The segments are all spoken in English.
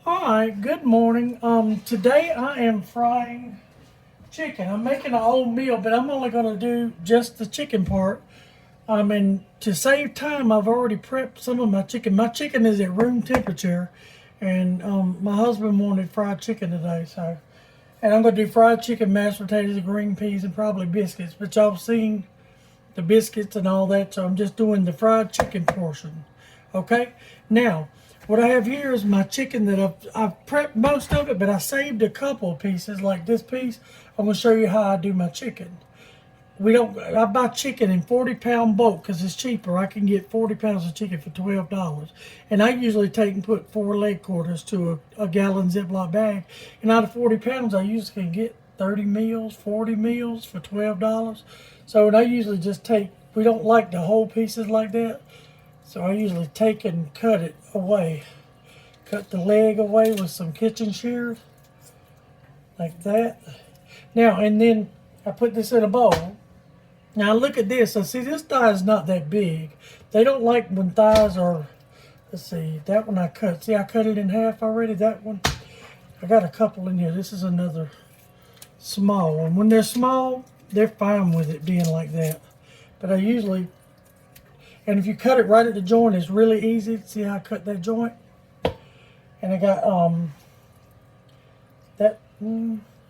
Hi, good morning. Today I am frying chicken. I'm making an oatmeal, but I'm only going to do just the chicken part. And to save time, I've already prepped some of my chicken. My chicken is at room temperature, and my husband wanted fried chicken today, so. And I'm going to do fried chicken, mashed potatoes, green peas, and probably biscuits. But y'all seen the biscuits and all that, so I'm just doing the fried chicken portion. Okay, now what I have here is my chicken that I've prepped most of it, but I saved a couple of pieces like this piece. I'm going to show you how I do my chicken. I buy chicken in 40-pound bulk because it's cheaper. I can get 40 pounds of chicken for $12. And I usually take and put 4 leg quarters to a gallon Ziploc bag. And out of 40 pounds, I usually can get 30 meals, 40 meals for $12. So and I usually just take, we don't like the whole pieces like that. So I usually take and cut it away. Cut the leg away with some kitchen shears, like that. Now, and then I put this in a bowl. Now look at this. So see, this thigh is not that big. They don't like when thighs are, let's see, that one I cut. See, I cut it in half already, that one. I got a couple in here. This is another small one. When they're small, they're fine with it being like that. But I usually, and if you cut it right at the joint, it's really easy. See how I cut that joint? And I got, that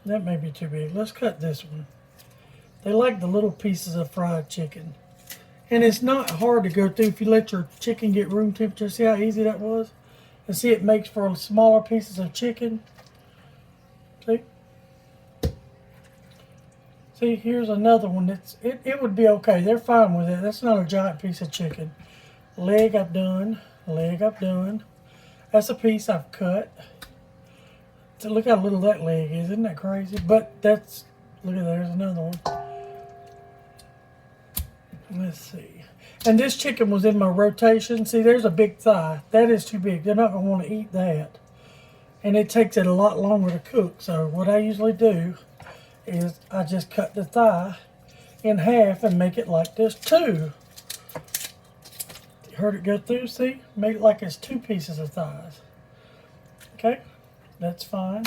may be too big. Let's cut this one. They like the little pieces of fried chicken. And it's not hard to go through if you let your chicken get room temperature. See how easy that was? And see, it makes for smaller pieces of chicken. See? See, here's another one. It would be okay. They're fine with it. That's not a giant piece of chicken. Leg I've done. Leg I've done. That's a piece I've cut. So look how little that leg is. Isn't that crazy? But that's, look at that. There's another one. Let's see. And this chicken was in my rotation. See, there's a big thigh. That is too big. They're not going to want to eat that. And it takes it a lot longer to cook. So what I usually do is I just cut the thigh in half and make it like this too. You heard it go through, see? Made it like it's 2 pieces of thighs. Okay, that's fine.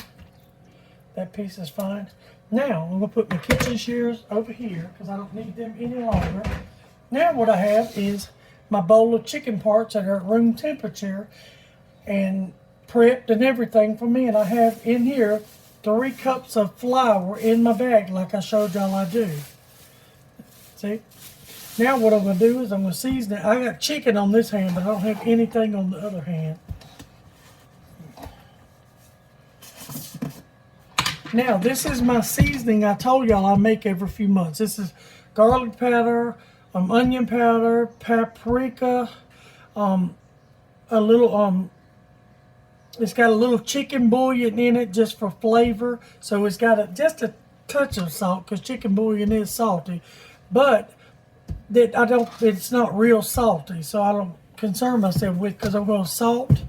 That piece is fine. Now, I'm going to put my kitchen shears over here because I don't need them any longer. Now what I have is my bowl of chicken parts that are at room temperature and prepped and everything for me. And I have in here 3 cups of flour in my bag like I showed y'all I do. See? Now what I'm going to do is I'm going to season it. I got chicken on this hand, but I don't have anything on the other hand. Now, this is my seasoning I told y'all I make every few months. This is garlic powder, onion powder, paprika, a little, it's got a little chicken bouillon in it just for flavor. So it's got just a touch of salt because chicken bouillon is salty. But it's not real salty. So I don't concern myself with because I'm going to salt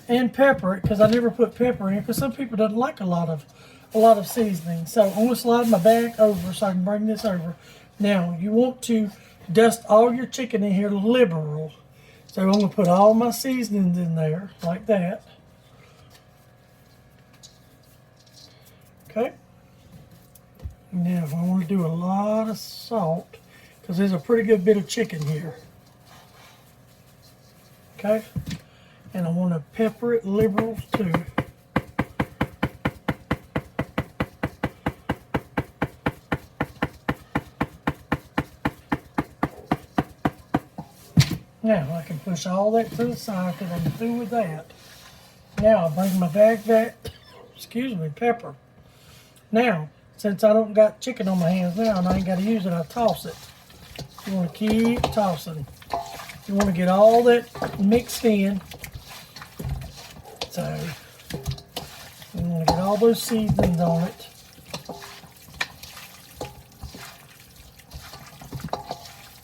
and pepper it because I never put pepper in because some people don't like a lot of seasoning. So I'm going to slide my bag over so I can bring this over. Now, you want to dust all your chicken in here liberal. So I'm going to put all my seasonings in there like that. Okay. Now, I want to do a lot of salt because there's a pretty good bit of chicken here. Okay. And I want to pepper it liberal too. Now I can push all that to the side because I'm through with that. Now I'll bring my bag back, pepper. Now, since I don't got chicken on my hands now and I ain't got to use it, I toss it. You want to keep tossing. You want to get all that mixed in. So, you want to get all those seasonings on it.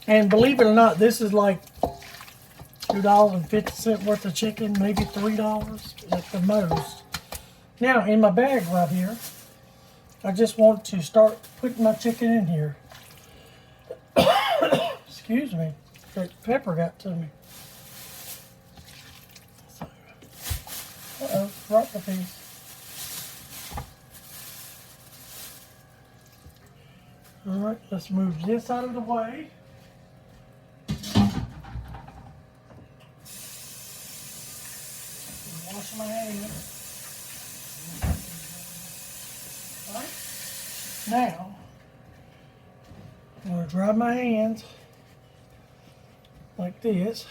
And believe it or not, this is like $2.50 worth of chicken, maybe $3 at the most. Now, in my bag right here, I just want to start putting my chicken in here. Excuse me, that pepper got to me. So, Uh-oh, dropped a piece. All right, let's move this out of the way. Wash my hands. All right. Now, I'm going to dry my hands like this.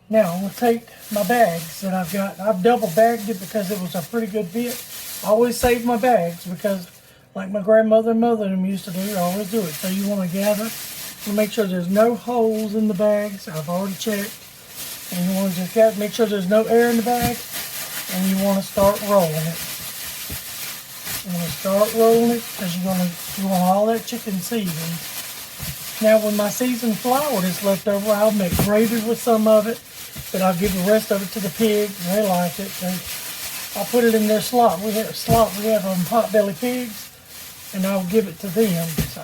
Now, I'm going to take my bags that I've got. I've double bagged it because it was a pretty good bit. I always save my bags because, like my grandmother and mother them used to do, I always do it. So you want to gather and make sure there's no holes in the bags. I've already checked. And you want to just make sure there's no air in the bag. And you want to start rolling it. You want to start rolling it because you want all that chicken seasoned. Now, when my seasoned flour is left over, I'll make gravy with some of it, but I'll give the rest of it to the pigs. They like it. I'll put it in their slop. We have Potbelly Pigs, and I'll give it to them. So,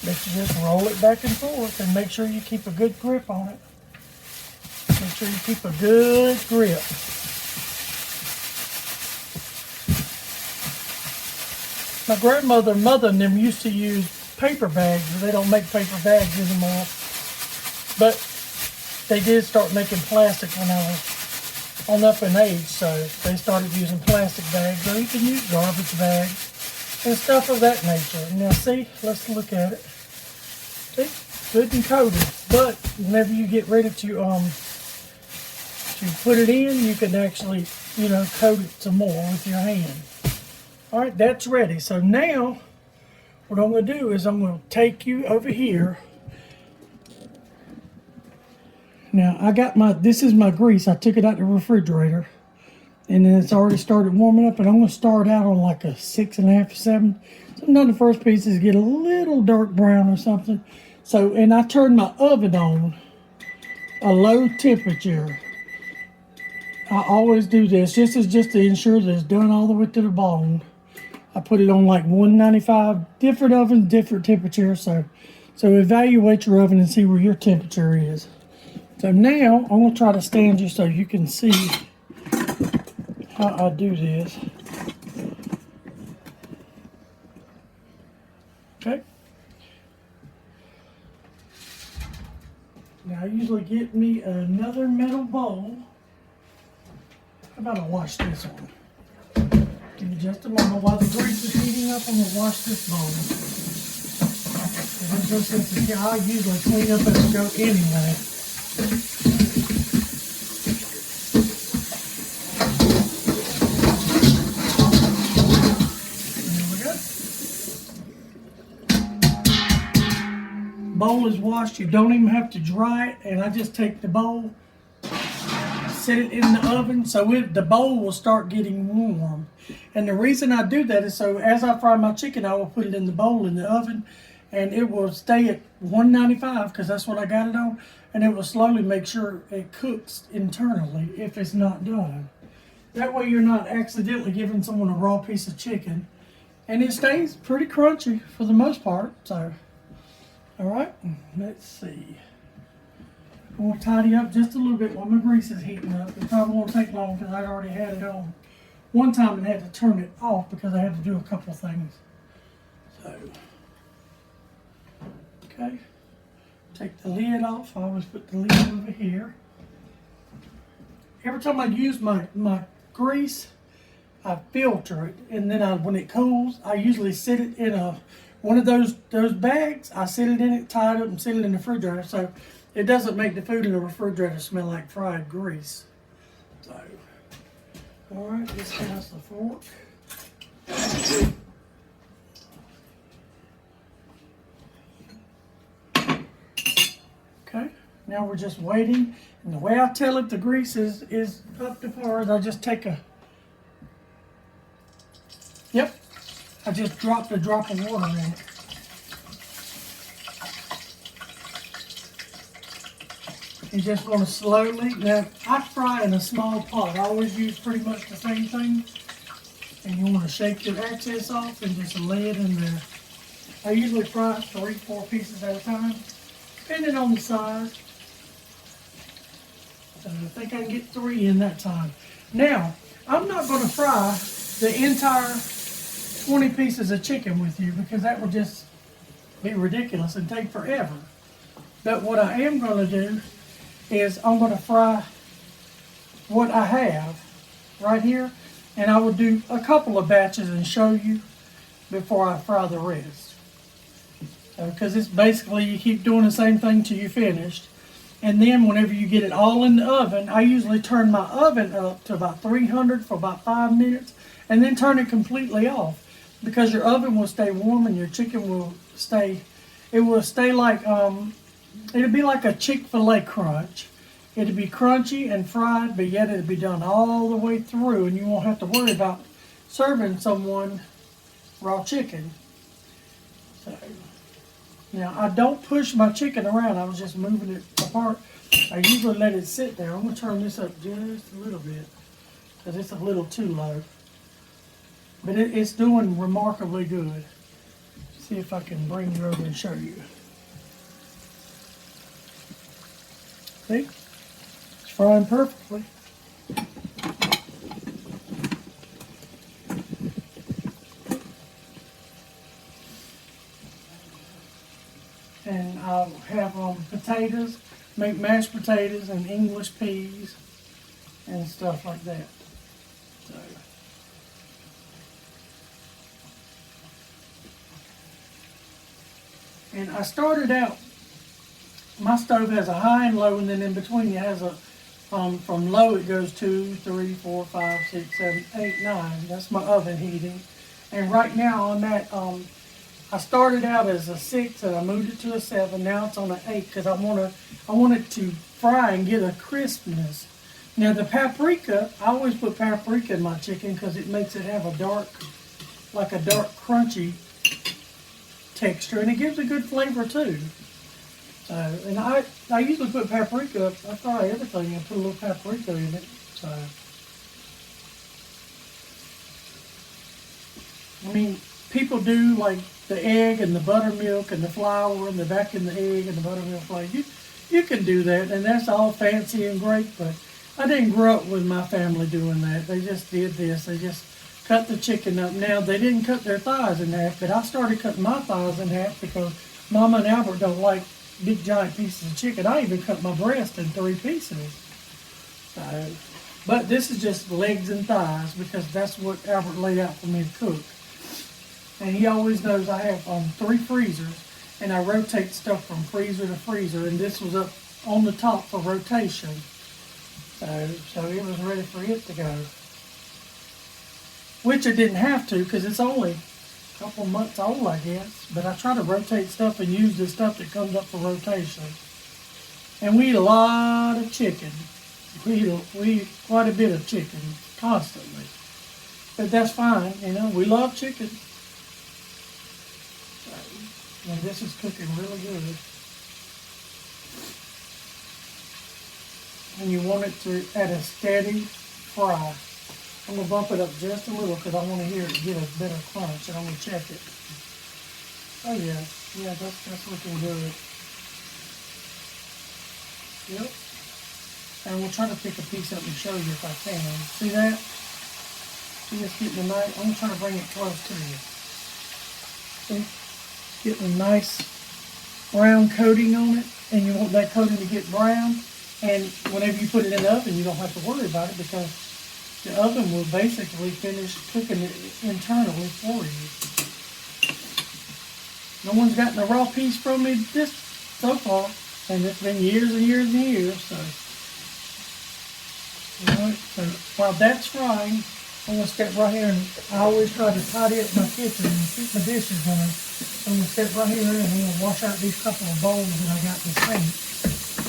but you just roll it back and forth, and make sure you keep a good grip on it. Make sure you keep a good grip. My grandmother and mother and them used to use paper bags, but they don't make paper bags anymore. But they did start making plastic when I was on up in age, so they started using plastic bags, or you can use garbage bags and stuff of that nature. Now see, let's look at it. See, good and coated. But whenever you get ready to put it in, you can actually, coat it some more with your hand. All right, that's ready. So now, what I'm going to do is I'm going to take you over here. Now, this is my grease. I took it out the refrigerator. And then it's already started warming up. And I'm going to start out on like a 6.5, 7. Sometimes the first pieces get a little dark brown or something. So, and I turned my oven on a low temperature. I always do this. This is just to ensure that it's done all the way to the bone. I put it on like 195, different ovens, different temperatures. So evaluate your oven and see where your temperature is. So now I'm going to try to stand you so you can see how I do this. Okay. Now I usually get me another metal bowl. How about I wash this one? Give me just a moment while the grease is heating up. I'm gonna wash this bowl. I usually clean up as I go anyway. There we go. Bowl is washed. You don't even have to dry it, and I just take the bowl, set it in the oven so the bowl will start getting warm. And the reason I do that is so as I fry my chicken, I will put it in the bowl in the oven, and it will stay at 195 because that's what I got it on, and it will slowly make sure it cooks internally if it's not done. That way you're not accidentally giving someone a raw piece of chicken, and it stays pretty crunchy for the most part. So, all right, let's see. I'm going to tidy up just a little bit while my grease is heating up. It probably won't take long because I already had it on one time and had to turn it off because I had to do a couple things. So, okay. Take the lid off. I always put the lid over here. Every time I use my grease, I filter it. And then when it cools, I usually sit it in one of those bags. I sit it in it, tie it up, and sit it in the refrigerator. So it doesn't make the food in the refrigerator smell like fried grease. So, all right, this has the fork. Okay, now we're just waiting. And the way I tell if the grease is up to par is I just take I just dropped a drop of water in it. You just want to slowly, now I fry in a small pot. I always use pretty much the same thing. And you want to shake your excess off and just lay it in there. I usually fry 3-4 pieces at a time, depending on the size. think I can get 3 in that time. Now, I'm not going to fry the entire 20 pieces of chicken with you because that would just be ridiculous and take forever. But what I am going to do is I'm going to fry what I have right here, and I will do a couple of batches and show you before I fry the rest. Because it's basically you keep doing the same thing till you're finished. And then whenever you get it all in the oven, I usually turn my oven up to about 300 for about 5 minutes and then turn it completely off because your oven will stay warm and your chicken will stay, it will stay like, it'll be like a Chick-fil-A crunch. It'll be crunchy and fried, but yet it'll be done all the way through and you won't have to worry about serving someone raw chicken. So, now, I don't push my chicken around. I was just moving it apart. I usually let it sit there. I'm going to turn this up just a little bit because it's a little too low. But it's doing remarkably good. See if I can bring you over and show you. See? It's frying perfectly. And I'll have potatoes, make mashed potatoes and English peas and stuff like that. So. And I started out, my stove has a high and low, and then in between it has a, from low it goes 2, 3, 4, 5, 6, 7, 8, 9. That's my oven heating. And right now I'm at, I started out as a 6 and I moved it to a 7. Now it's on an 8 because I want it to fry and get a crispness. Now the paprika, I always put paprika in my chicken because it makes it have a dark, like a dark crunchy texture, and it gives a good flavor too. And I usually put paprika, I fry everything and put a little paprika in it. So I mean, people do like the egg and the buttermilk and the flour and the back in the egg and the buttermilk flour. You can do that, and that's all fancy and great, but I didn't grow up with my family doing that. They just did this. They just cut the chicken up. Now, they didn't cut their thighs in half, but I started cutting my thighs in half because Mama and Albert don't like big giant pieces of chicken. I even cut my breast in 3 pieces. But this is just legs and thighs because that's what Albert laid out for me to cook. And he always knows I have 3 freezers, and I rotate stuff from freezer to freezer, and this was up on the top for rotation. So it was ready for it to go. Which it didn't have to because it's only a couple months old, I guess. But I try to rotate stuff and use the stuff that comes up for rotation. And we eat a lot of chicken. We eat quite a bit of chicken constantly. But that's fine, you know, we love chicken. And this is cooking really good. And you want it to at a steady fry. I'm going to bump it up just a little because I want to hear it get a better crunch, and I'm going to check it. Oh yeah, that's looking good. Yep. And we'll try to pick a piece up and show you if I can. See that? See it's getting a nice, I'm going to try to bring it close to you. See? Getting a nice brown coating on it, and you want that coating to get brown. And whenever you put it in the oven, you don't have to worry about it because the oven will basically finish cooking it internally for you. No one's gotten a raw piece from me this so far, and it's been years and years and years. So, alright, so while that's frying, I'm gonna step right here, and I always try to tidy up my kitchen and keep my dishes on. I'm gonna step right here and I'm gonna wash out these couple of bowls that I got in the sink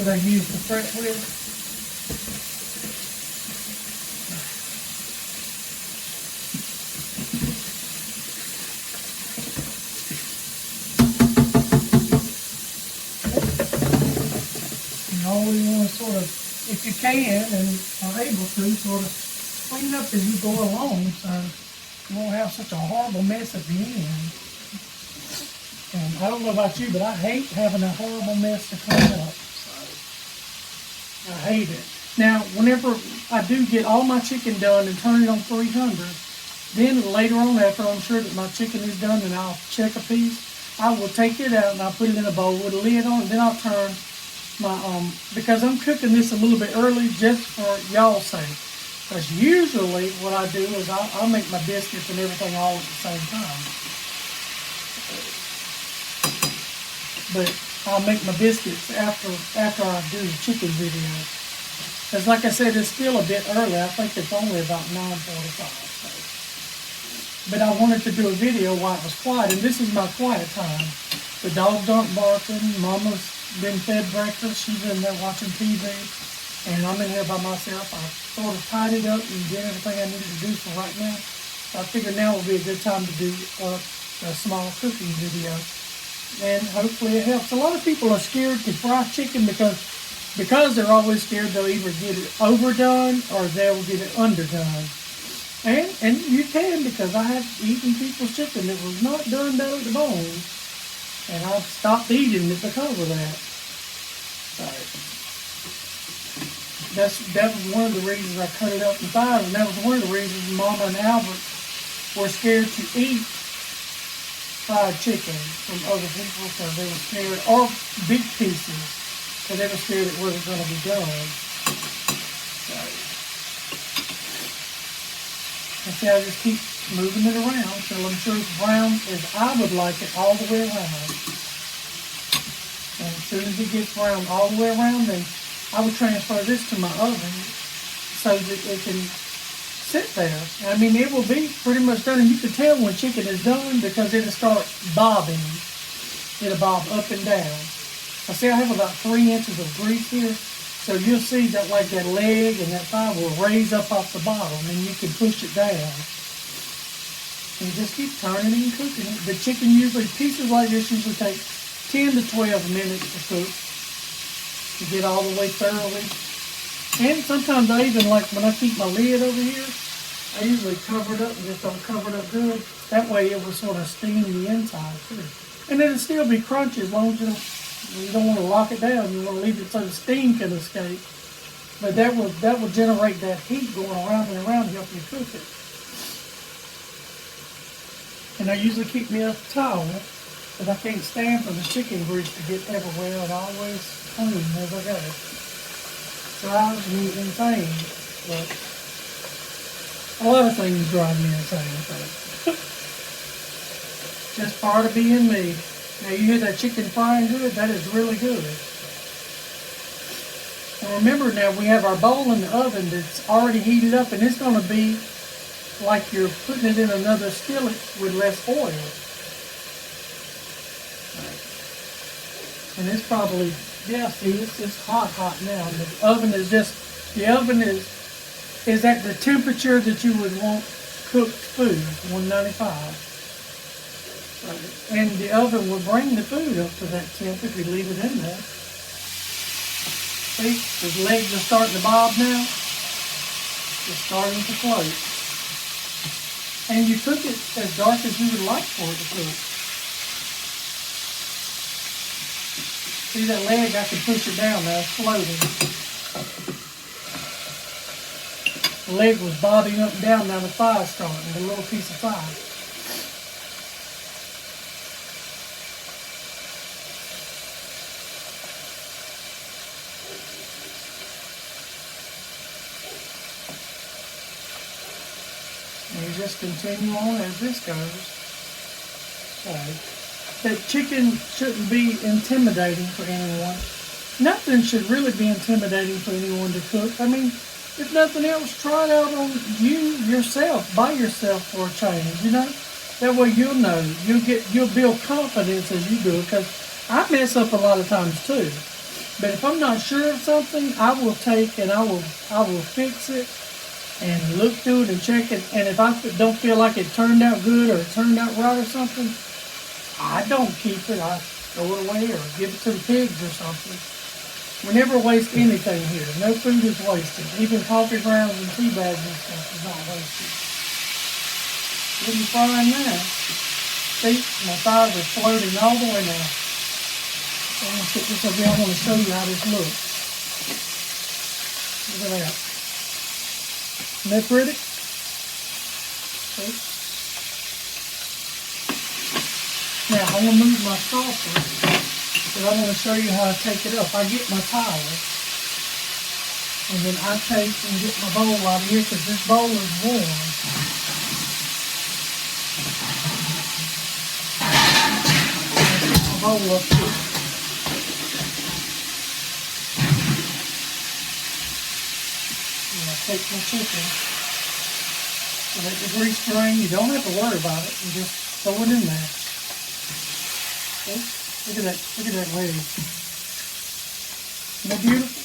that I use to fret with. You always want to sort of, if you can and are able to, sort of clean up as you go along so you won't have such a horrible mess at the end. And I don't know about you, but I hate having a horrible mess to clean up. So I hate it. Now, whenever I do get all my chicken done and turn it on 300, then later on, after I'm sure that my chicken is done and I'll check a piece, I will take it out and I'll put it in a bowl with a lid on it. Then I'll turn my, because I'm cooking this a little bit early just for y'all's sake. Because usually what I do is I'll make my biscuits and everything all at the same time. But I'll make my biscuits after I do the chicken video. Because like I said, it's still a bit early. I think it's only about 9:45. So. But I wanted to do a video while it was quiet, and this is my quiet time. The dogs aren't barking. Mama's been fed breakfast. She's in there watching TV, and I'm in here by myself. I sort of tidied up and did everything I needed to do for right now. So I figured now would be a good time to do a small cooking video, and hopefully it helps. A lot of people are scared to fry chicken because they're always scared they'll either get it overdone or they'll get it underdone. And you can, because I have eaten people's chicken that was not done down at the bone, and I've stopped eating it because of that. So that was one of the reasons I cut it up in five, and that was one of the reasons Mama and Albert were scared to eat fried chicken from other people, because they were scared, or big pieces, because they were scared it wasn't going to be done. So, and see, I just keep moving it around until I'm sure it's brown as I would like it all the way around. And as soon as it gets brown all the way around, then I would transfer this to my oven so that it can sit there. I mean, it will be pretty much done, and you can tell when chicken is done because it'll start bobbing. It'll bob up and down. I see I have about 3 inches of grease here, so you'll see that like that leg and that thigh will raise up off the bottom, and you can push it down. And just keep turning and cooking it. The chicken usually, pieces like this usually take 10 to 12 minutes to cook, to get all the way thoroughly. And sometimes I even, like when I keep my lid over here, I usually cover it up and just don't cover it up good. That way it will sort of steam the inside too. And it'll still be crunchy as long as you don't want to lock it down. You want to leave it so the steam can escape. But that will generate that heat going around and around to help you cook it. And I usually keep me a towel, but I can't stand for the chicken grease to get everywhere. It always clean as I go. Drives me insane, but a lot of things drive me insane, so just part of being me. Now you hear that chicken frying good? That is really good. And remember now, we have our bowl in the oven that's already heated up, and it's going to be like you're putting it in another skillet with less oil. And it's probably, yeah, see, it's hot now. And the oven is at the temperature that you would want cooked food, 195. And the oven will bring the food up to that temp if you leave it in there. See, his legs are starting to bob now. It's starting to float. And you cook it as dark as you would like for it to cook. See that leg? I can push it down now. It's floating. The leg was bobbing up and down. Now the thigh is starting. The little piece of thigh. And you just continue on as this goes. Okay. That chicken shouldn't be intimidating for anyone. Nothing should really be intimidating for anyone to cook. I mean, if nothing else, try it out on yourself, by yourself for a change, you know? That way you'll know. You'll build confidence as you do it, because I mess up a lot of times too. But if I'm not sure of something, I will take and I will fix it and look through it and check it. And if I don't feel like it turned out good or it turned out right or something, I don't keep it. I throw it away or give it to the pigs or something. We never waste anything here. No food is wasted. Even coffee grounds and tea bags and stuff is not wasted. Getting frying now. See, my thighs are floating all the way now. I'm going to put this over here. I want to show you how this looks. Look at that. Isn't that pretty? See? Now, I'm going to move my saucer, but I'm going to show you how to take it up. I get my towel, and then I take and get my bowl out of here because this bowl is warm. Bowl up here. And I take my chicken and let the grease drain. You don't have to worry about it. You just throw it in there. Okay? Look at that leg. Isn't that beautiful?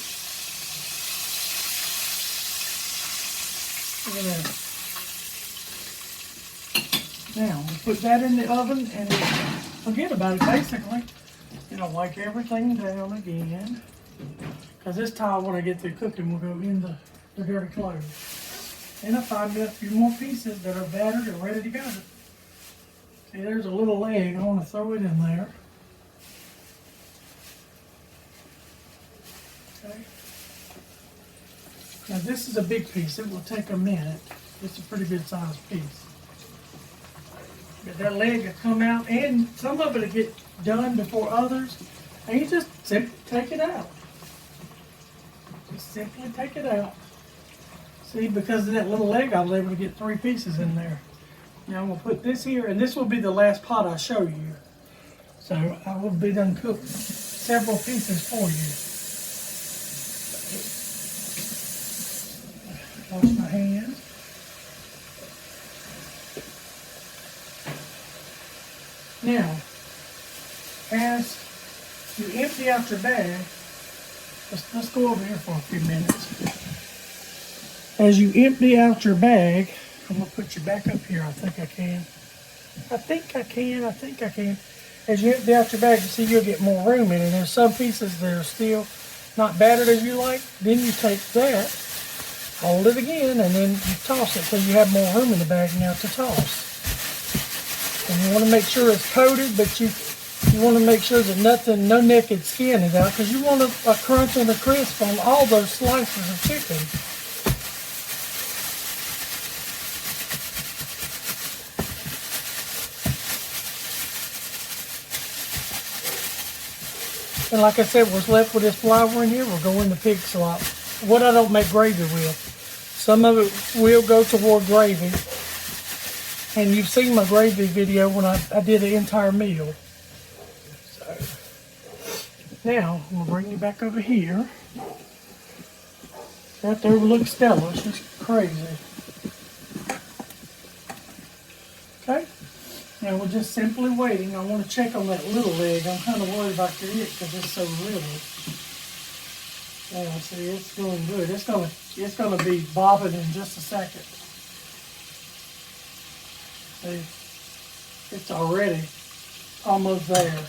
Look at that. Now, we put that in the oven and forget about it, basically. You know, wipe everything down again. Because this towel, when I get through cooking, will go in the dirty clothes. And I find me a few more pieces that are battered and ready to go. See, there's a little leg. I want to throw it in there. Okay. Now, this is a big piece. It will take a minute. It's a pretty good sized piece. But that leg will come out, and some of it will get done before others, and you just simply take it out. Just simply take it out. See, because of that little leg, I was able to get 3 pieces in there. Now I'm going to put this here, and this will be the last pot I show you. So I will be done cooked several pieces for you. Wash my hands. Now, as you empty out your bag, let's go over here for a few minutes. As you empty out your bag, I'm going to put you back up here. I think I can. As you empty out your bag, you see you'll get more room in it. There's some pieces that are still not battered as you like. Then you take that, hold it again, and then you toss it so you have more room in the bag now to toss. And you want to make sure it's coated, but you want to make sure that no naked skin is out, because you want a crunch and a crisp on all those slices of chicken. And like I said, what's left with this flour in here will go in the pig slop. What I don't make gravy with. Some of it will go toward gravy. And you've seen my gravy video when I did an entire meal. So, now, I'm going to bring you back over here. Right there looks Stella. She's crazy. Okay? Now we're just simply waiting. I want to check on that little leg. I'm kind of worried about it because it's so little. Now, see, it's doing good. It's gonna be bobbing in just a second. See, it's already almost there.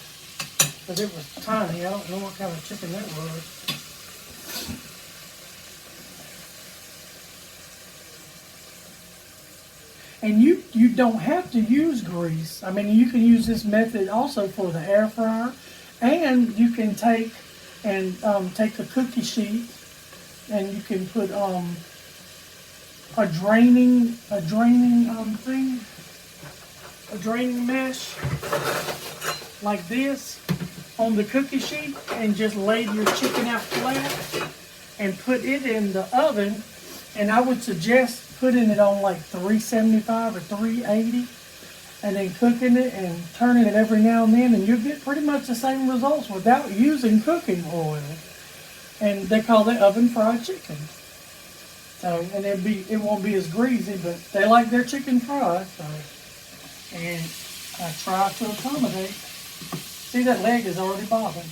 Because it was tiny. I don't know what kind of chicken that was. And you don't have to use grease. I mean, you can use this method also for the air fryer. And you can take a cookie sheet and you can put a draining mesh like this on the cookie sheet and just lay your chicken out flat and put it in the oven. And I would suggest putting it on like 375 or 380 and then cooking it and turning it every now and then, and you'll get pretty much the same results without using cooking oil. And they call it oven fried chicken. So, and it won't be as greasy, but they like their chicken fried. So, and I try to accommodate. See, that leg is already bobbing.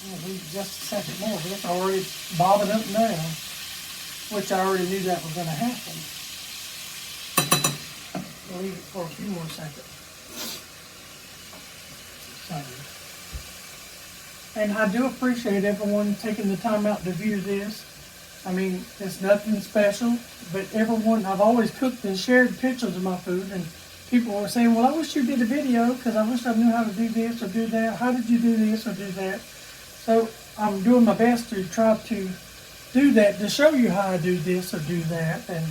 I'll leave just a second more, but it's already bobbing up and down, which I already knew that was going to happen. I'll leave it for a few more seconds. So, and I do appreciate everyone taking the time out to view this. I mean, it's nothing special, but everyone, I've always cooked and shared pictures of my food, and people were saying, well, I wish you did a video because I wish I knew how to do this or do that. How did you do this or do that? So I'm doing my best to try to do that, to show you how I do this or do that. And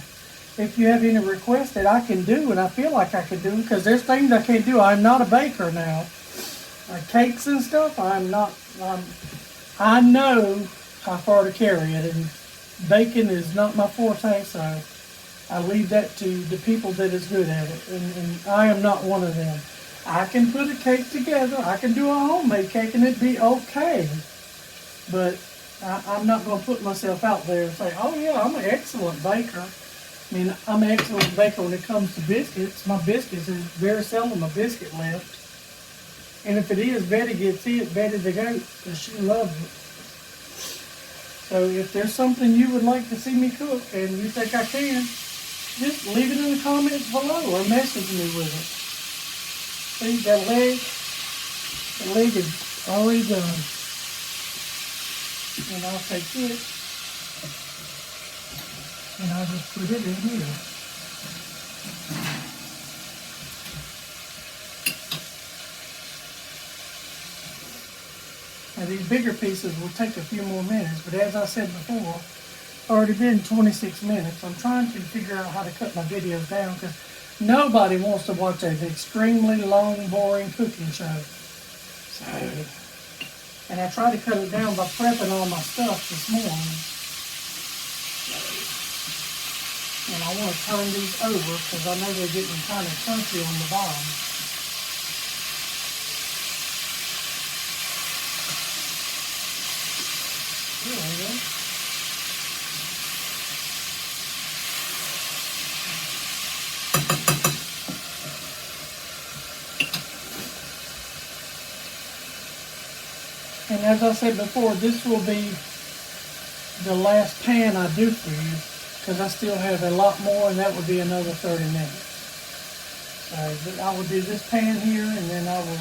if you have any requests that I can do and I feel like I can do, because there's things I can't do. I'm not a baker now. Cakes and stuff, I know how far to carry it, and baking is not my forte, so I leave that to the people that is good at it, and I am not one of them. I can put a cake together, I can do a homemade cake and it'd be okay, but I'm not going to put myself out there and say, oh yeah, I'm an excellent baker. I mean, I'm an excellent baker when it comes to biscuits. My biscuits is very seldom a biscuit left. And if it is, Betty gets it, Betty the goat, because she loves it. So if there's something you would like to see me cook and you think I can, just leave it in the comments below or message me with it. See, that leg is already done. And I'll take it and I'll just put it in here. Now these bigger pieces will take a few more minutes, but as I said before, already been 26 minutes. I'm trying to figure out how to cut my videos down because nobody wants to watch an extremely long, boring cooking show. So, and I tried to cut it down by prepping all my stuff this morning. And I want to turn these over because I know they're getting kind of crunchy on the bottom. There we go. And as I said before, this will be the last pan I do for you because I still have a lot more, and that would be another 30 minutes. So I will do this pan here and then I will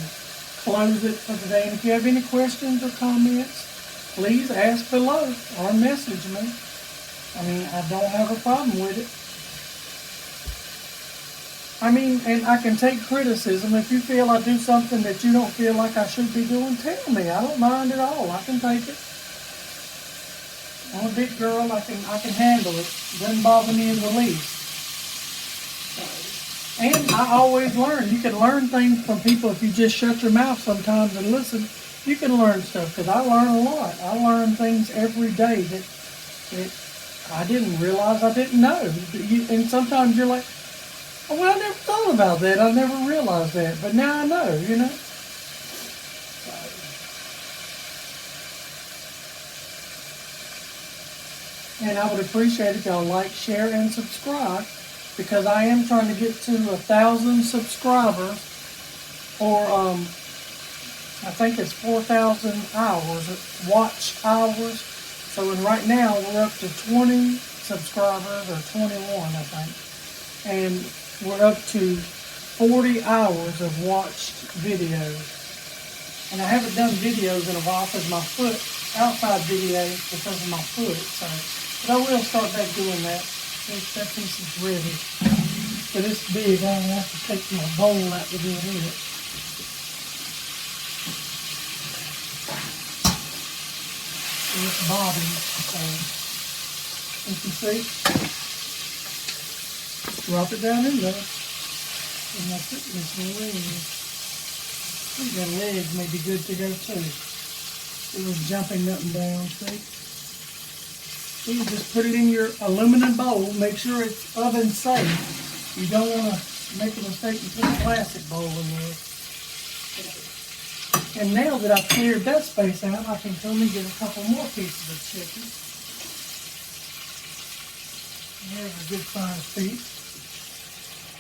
close it for the day. And if you have any questions or comments, please ask below or message me. I mean, I don't have a problem with it. I mean, and I can take criticism. If you feel I do something that you don't feel like I should be doing, tell me. I don't mind at all. I can take it. I'm a big girl. I can handle it. Doesn't bother me in the least. And I always learn. You can learn things from people if you just shut your mouth sometimes and listen. You can learn stuff because I learn a lot. I learn things every day that I didn't realize I didn't know. And sometimes you're like, oh, well, I never thought about that. I never realized that. But now I know, you know. And I would appreciate if y'all like, share, and subscribe because I am trying to get to 1,000 subscribers, or I think it's 4,000 hours, watch hours. So right now we're up to 20 subscribers, or 21 I think. And we're up to 40 hours of watched videos. And I haven't done videos in a while because my foot, outside videos because of my foot. So, but I will start back doing that. That piece is ready. But it's big, I'm going to have to take my bowl out to do it. It's bottom, so you can see. Drop it down in there. And that's it, this leg. I think that leg may be good to go too. It was jumping up and down, see? You just put it in your aluminum bowl. Make sure it's oven safe. You don't want to make a mistake and put a plastic bowl in there. And now that I've cleared that space out, I can come and get a couple more pieces of chicken. There's a good sized piece.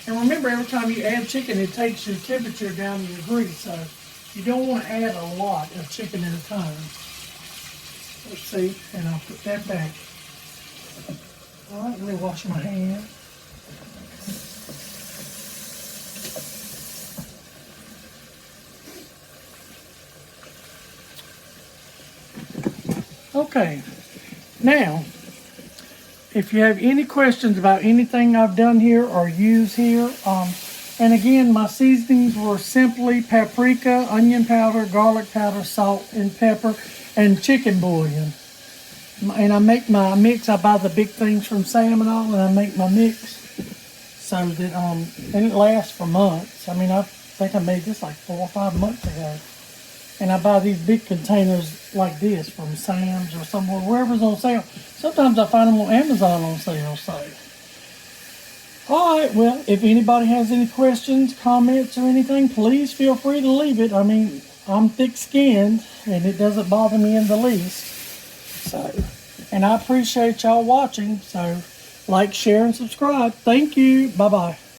And remember, every time you add chicken, it takes your temperature down to your grease. So you don't want to add a lot of chicken at a time. Let's see, and I'll put that back. All right, let me wash my hands. Okay, now, if you have any questions about anything I've done here or use here, and again, my seasonings were simply paprika, onion powder, garlic powder, salt, and pepper. and chicken bouillon. And I make my mix. I buy the big things from Sam and all, and I make my mix so that and it lasts for months. I mean, I think I made this like 4 or 5 months ago. And I buy these big containers like this from Sam's or somewhere, wherever's on sale. Sometimes I find them on Amazon on sale. So, all right. Well, if anybody has any questions, comments, or anything, please feel free to leave it. I mean, I'm thick-skinned, and it doesn't bother me in the least. So, and I appreciate y'all watching. So, like, share, and subscribe. Thank you. Bye-bye.